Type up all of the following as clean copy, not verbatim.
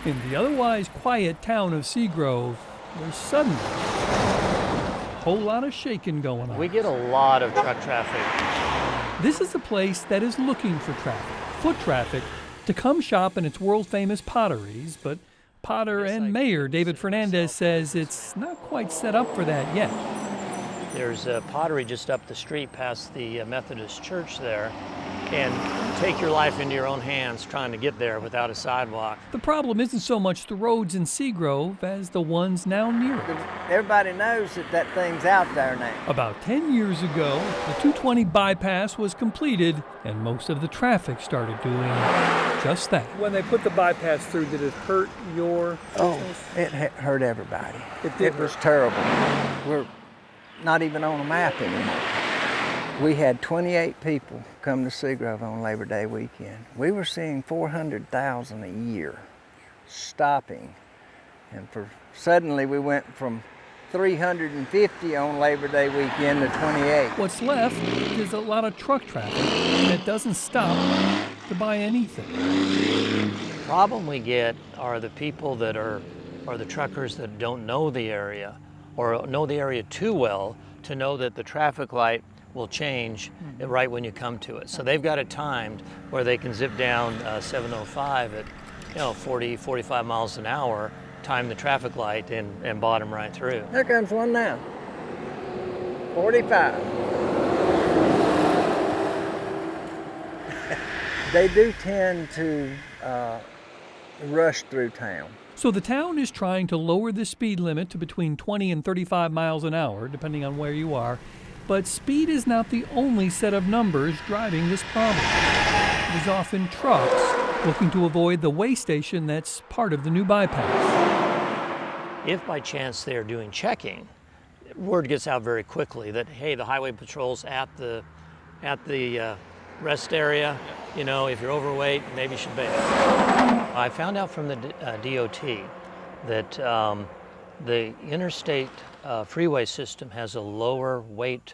In the otherwise quiet town of Seagrove, there's suddenly a whole lot of shaking going on. We get a lot of truck traffic. This is a place that is looking for traffic, foot traffic, to come shop in its world-famous potteries, but Potter and Mayor David Fernandez says it's not quite set up for that yet. There's a pottery just up the street past the Methodist church there, and take your life into your own hands trying to get there without a sidewalk. The problem isn't so much the roads in Seagrove as the ones now near it. Everybody knows that thing's out there now. About 10 years ago, the 220 bypass was completed, and most of the traffic started doing just that. When they put the bypass through, did it hurt your business? Oh, it hurt everybody. It was terrible. We're not even on a map anymore. We had 28 people come to Seagrove on Labor Day weekend. We were seeing 400,000 a year stopping. And suddenly we went from 350 on Labor Day weekend to 28. What's left is a lot of truck traffic, and it doesn't stop to buy anything. The problem we get are the people that are the truckers that don't know the area or know the area too well to know that the traffic light will change right when you come to it. So they've got it timed where they can zip down 705 at 40, 45 miles an hour, time the traffic light and bottom right through. Here comes one now. 45. They do tend to rush through town. So the town is trying to lower the speed limit to between 20 and 35 miles an hour, depending on where you are. But speed is not the only set of numbers driving this problem. There's often trucks looking to avoid the way station that's part of the new bypass. If by chance they're doing checking, word gets out very quickly that, hey, the highway patrol's at the rest area. You know, if you're overweight, maybe you should bail. I found out from the DOT that the interstate freeway system has a lower weight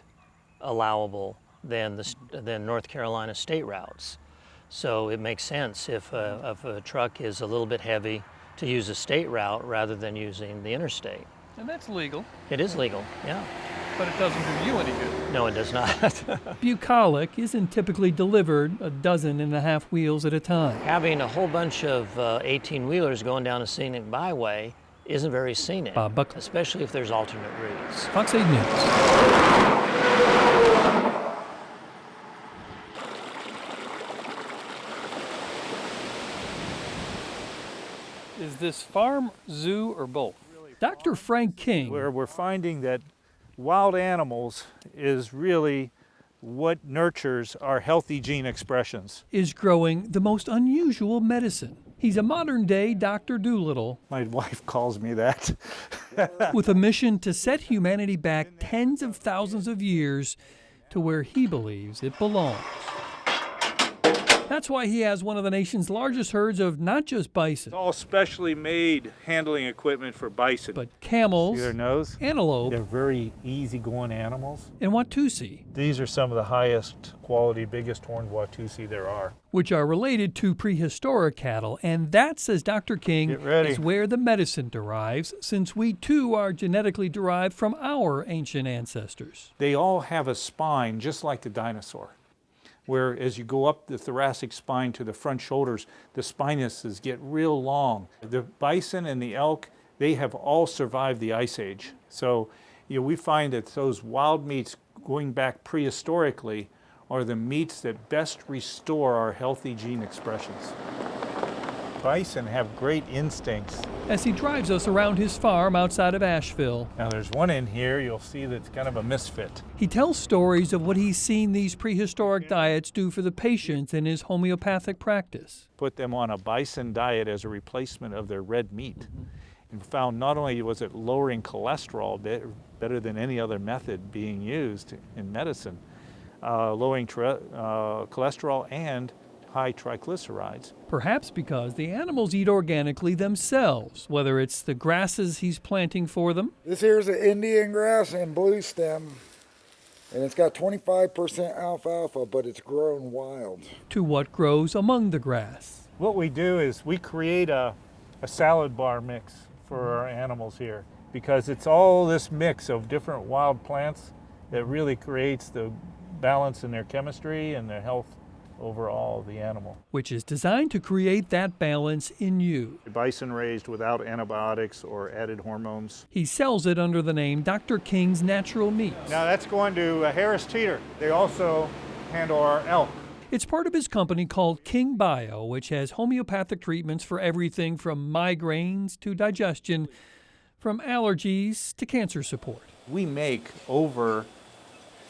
allowable than North Carolina state routes. So it makes sense if a truck is a little bit heavy to use a state route rather than using the interstate. And that's legal. It is legal, yeah. But it doesn't do you any good. No, it does not. Bucolic isn't typically delivered 12.5 wheels at a time. Having a whole bunch of 18-wheelers going down a scenic byway isn't very scenic, Bob Buckley, especially if there's alternate routes. Fox 8 News. Is this farm, zoo, or both? Dr. Frank King. Where we're finding that wild animals is really what nurtures our healthy gene expressions. Is growing the most unusual medicine. He's a modern-day Dr. Dolittle. My wife calls me that. With a mission to set humanity back tens of thousands of years to where he believes it belongs. That's why he has one of the nation's largest herds of not just bison. It's all specially made handling equipment for bison. But camels, see their nose? Antelope, They're very easygoing animals. And Watusi. These are some of the highest quality, biggest horned Watusi there are. Which are related to prehistoric cattle. And that, says Dr. King, is where the medicine derives, since we too are genetically derived from our ancient ancestors. They all have a spine just like the dinosaur, where as you go up the thoracic spine to the front shoulders, the spinuses get real long. The bison and the elk, they have all survived the Ice Age. So we find that those wild meats going back prehistorically are the meats that best restore our healthy gene expressions. Bison have great instincts. As he drives us around his farm outside of Asheville. Now there's one in here you'll see that's kind of a misfit. He tells stories of what he's seen these prehistoric diets do for the patients in his homeopathic practice. Put them on a bison diet as a replacement of their red meat. And found not only was it lowering cholesterol better than any other method being used in medicine, lowering cholesterol and high triglycerides. Perhaps because the animals eat organically themselves, whether it's the grasses he's planting for them. This here's an Indian grass and blue stem, and it's got 25% alfalfa, but it's grown wild. To what grows among the grass. What we do is we create a a salad bar mix for our animals here, because it's all this mix of different wild plants that really creates the balance in their chemistry and their health overall of the animal. Which is designed to create that balance in you. Bison raised without antibiotics or added hormones. He sells it under the name Dr. King's Natural Meats. Now that's going to Harris Teeter. They also handle our elk. It's part of his company called King Bio, which has homeopathic treatments for everything from migraines to digestion, from allergies to cancer support. We make over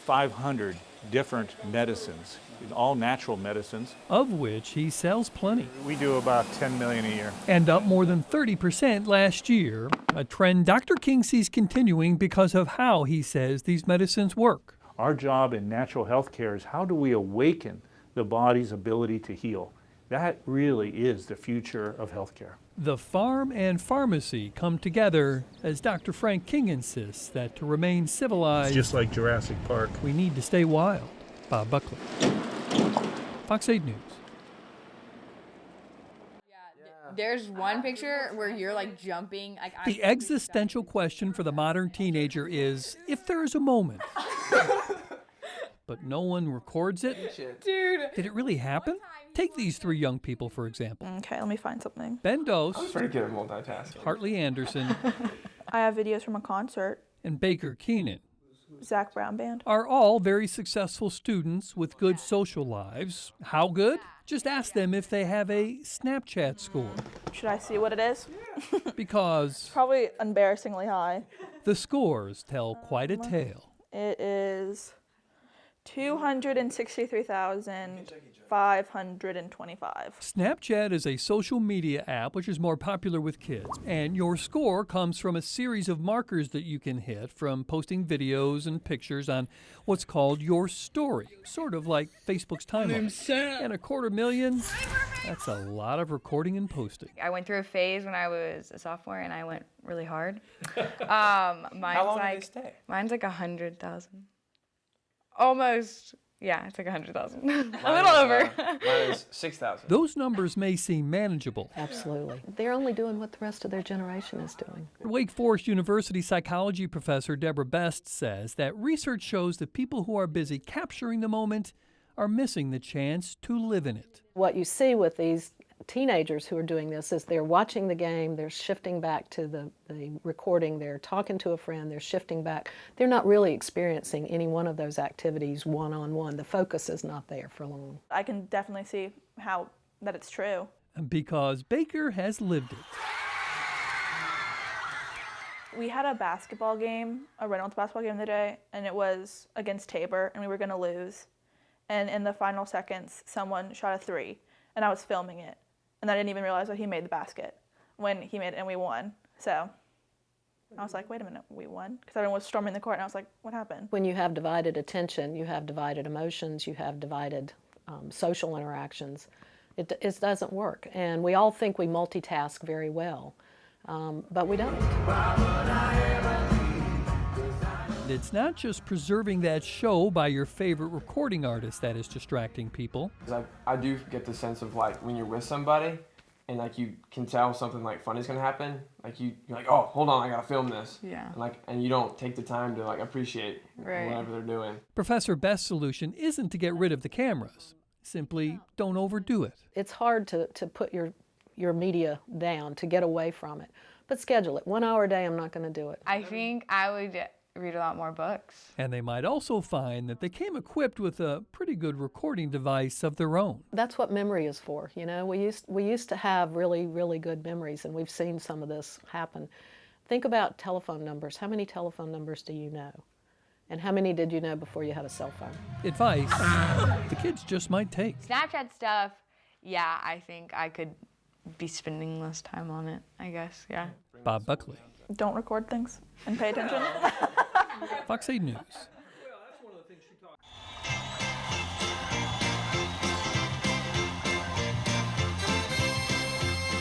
500 different medicines, all natural medicines. Of which he sells plenty. We do about 10 million a year. And up more than 30% last year, a trend Dr. King sees continuing because of how he says these medicines work. Our job in natural health care is how do we awaken the body's ability to heal? That really is the future of healthcare. The farm and pharmacy come together as Dr. Frank King insists that to remain civilized, Just like Jurassic Park. we need to stay wild. Bob Buckley, Fox 8 News. There's one picture where you're like jumping. Like, The existential question for the modern teenager is, if there is a moment, but no one records it, dude. did it really happen? Take these three young people, for example. Okay, let me find something. Ben Dose, Pretty good at multitasking. Hartley Anderson, I have videos from a concert. and Baker Keenan Zach Brown Band. are all very successful students with good social lives. How good? Just ask them if they have a Snapchat score, Should I see what it is? because Probably embarrassingly high. the scores tell quite a tale. It is 263,525. Snapchat is a social media app which is more popular with kids, and your score comes from a series of markers that you can hit from posting videos and pictures on what's called your story, sort of like Facebook's timeline. And 250,000, that's a lot of recording and posting. I went through a phase when I was a sophomore and I went really hard. How long did they stay? Mine's like 100,000. Almost. Yeah, it's like 100,000. A little over. Mine is 6,000. Those numbers may seem manageable. Absolutely. They're only doing what the rest of their generation is doing. Wake Forest University psychology professor Deborah Best says that research shows that people who are busy capturing the moment are missing the chance to live in it. What you see with these teenagers who are doing this is they're watching the game, they're shifting back to the recording, they're talking to a friend, they're shifting back. They're not really experiencing any one of those activities one-on-one. The focus is not there for long. I can definitely see that it's true. Because Baker has lived it. We had a basketball game, a Reynolds basketball game today, and it was against Tabor, and we were going to lose. And in the final seconds, someone shot a three, and I was filming it. And I didn't even realize that he made the basket when he made it, and we won. So I was like, wait a minute, we won? Because everyone was storming the court, and I was like, what happened? When you have divided attention, you have divided emotions, you have divided social interactions, it doesn't work. And we all think we multitask very well, but we don't. It's not just preserving that show by your favorite recording artist that is distracting people. I do get the sense of like when you're with somebody and like you can tell something like funny is gonna happen. Like you're like, oh, hold on, I gotta film this. Yeah. And you don't take the time to like appreciate whatever they're doing. Professor Best's solution isn't to get rid of the cameras. Simply don't overdo it. It's hard to put your media down, to get away from it. But schedule it. 1 hour a day, I'm not going to do it. I think I would read a lot more books. And they might also find that they came equipped with a pretty good recording device of their own. That's what memory is for. You know, we used to have really, really good memories, and we've seen some of this happen. Think about telephone numbers. How many telephone numbers do you know? And how many did you know before you had a cell phone? Advice the kids just might take. Snapchat stuff, yeah, I think I could be spending less time on it, I guess, yeah. Bob Buckley, Don't record things and pay attention. Fox 8 News.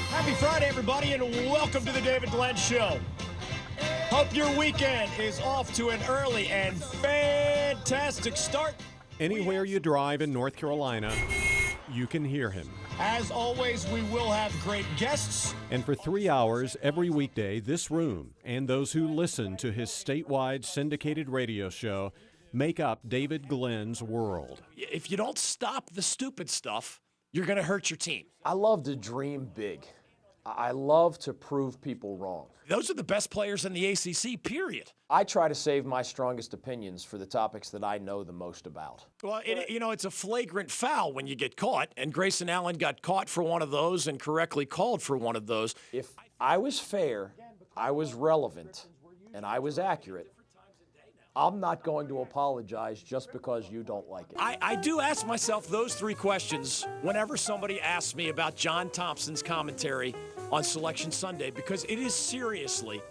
Happy Friday, everybody, and welcome to the David Glenn Show. Hope your weekend is off to an early and fantastic start. Anywhere you drive in North Carolina, you can hear him. As always, we will have great guests. And for 3 hours every weekday, this room and those who listen to his statewide syndicated radio show make up David Glenn's world. If you don't stop the stupid stuff, you're going to hurt your team. I love to dream big. I love to prove people wrong. Those are the best players in the ACC, period. I try to save my strongest opinions for the topics that I know the most about. Well, it's a flagrant foul when you get caught, and Grayson Allen got caught for one of those and correctly called for one of those. If I was fair, I was relevant, and I was accurate, I'm not going to apologize just because you don't like it. I do ask myself those three questions whenever somebody asks me about John Thompson's commentary on Selection Sunday, because it is seriously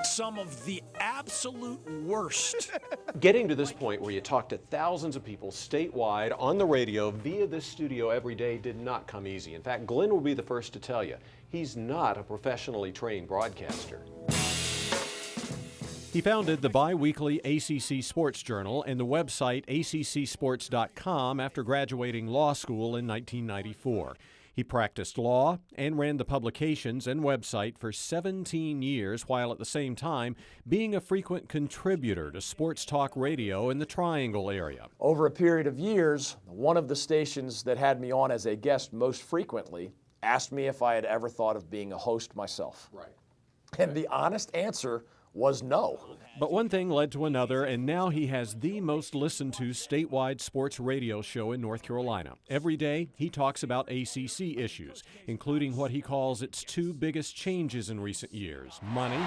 some of the absolute worst. Getting to this point where you talk to thousands of people statewide on the radio via this studio every day did not come easy. In fact, Glenn will be the first to tell you, he's not a professionally trained broadcaster. He founded the bi-weekly ACC Sports Journal and the website accsports.com after graduating law school in 1994. He practiced law and ran the publications and website for 17 years, while at the same time being a frequent contributor to sports talk radio in the Triangle area. Over a period of years, one of the stations that had me on as a guest most frequently asked me if I had ever thought of being a host myself. Right. And the honest answer was no. But one thing led to another, and now he has the most listened to statewide sports radio show in North Carolina. Every day, he talks about ACC issues, including what he calls its two biggest changes in recent years: money.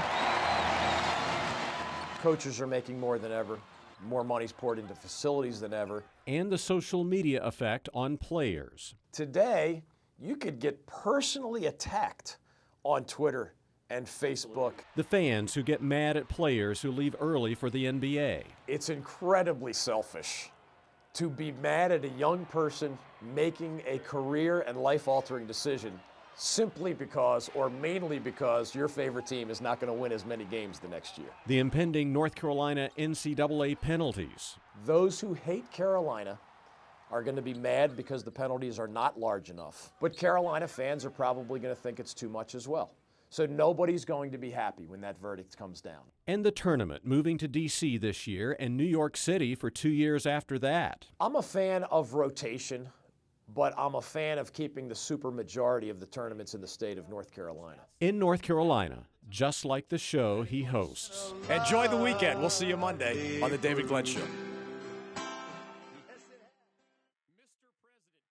Coaches are making more than ever. More money's poured into facilities than ever. And the social media effect on players. Today, you could get personally attacked on Twitter and Facebook. The fans who get mad at players who leave early for the NBA. It's incredibly selfish to be mad at a young person making a career and life-altering decision simply because, or mainly because, your favorite team is not going to win as many games the next year. The impending North Carolina NCAA penalties. Those who hate Carolina are going to be mad because the penalties are not large enough. But Carolina fans are probably going to think it's too much as well. So nobody's going to be happy when that verdict comes down. And the tournament moving to D.C. this year and New York City for 2 years after that. I'm a fan of rotation, but I'm a fan of keeping the supermajority of the tournaments in the state of North Carolina. In North Carolina, just like the show he hosts. Enjoy the weekend. We'll see you Monday on The David Glenn Show.